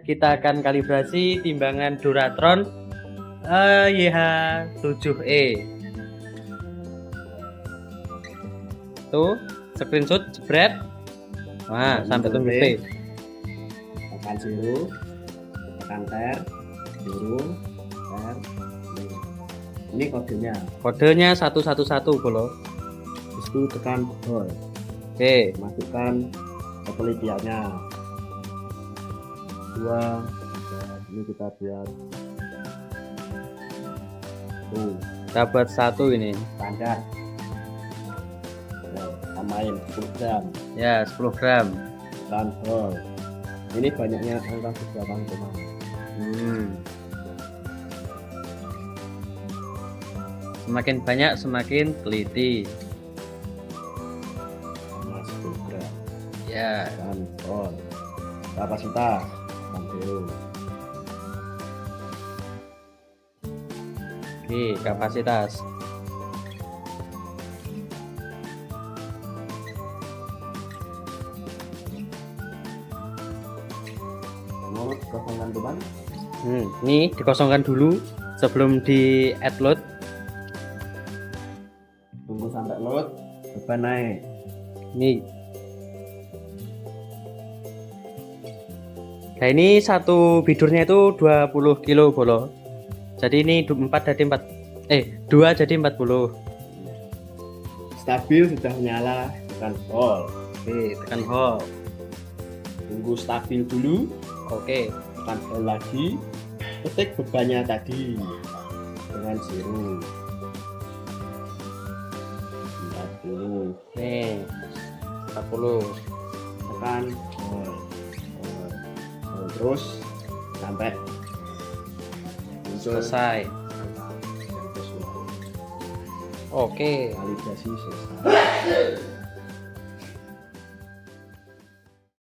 kita akan kalibrasi timbangan Duratron YH7E. Tuh, screenshot jebret. Wah, sampai tunggu P. Tekan zero, tekan ter, zero, ter. Ini kodenya. Kodenya 111 bolo. Itu tekan hold. Oke, Masukkan penelitiannya. 2, 3. Ini kita buat. Tuh, kita buat 1 ini. standar. Tambahin 10 gram. Ya, 10 gram. Tekan hold. Ini banyaknya angka juga teman-teman. Semakin banyak semakin teliti. Sama 10 gram. Ya, Tekan hold. Kapasitas. Tekan zero. oke, kapasitas. Mau kosongkan teman. Ini dikosongkan dulu sebelum di add load. Tunggu sampai load. Beban naik. Ini. Nah, ini satu bidurnya itu 20 kilo bolo. Jadi ini 2 jadi 40. Stabil sudah menyala. Tekan hold. Oke, tekan hold. Tunggu stabil dulu. Oke. Tekan hold lagi. Ketik bebannya tadi dengan zero. 40. Nih, 40. Tekan hold. Terus sampai muncul Selesai. yang sesuai. Oke. Kalibrasi selesai.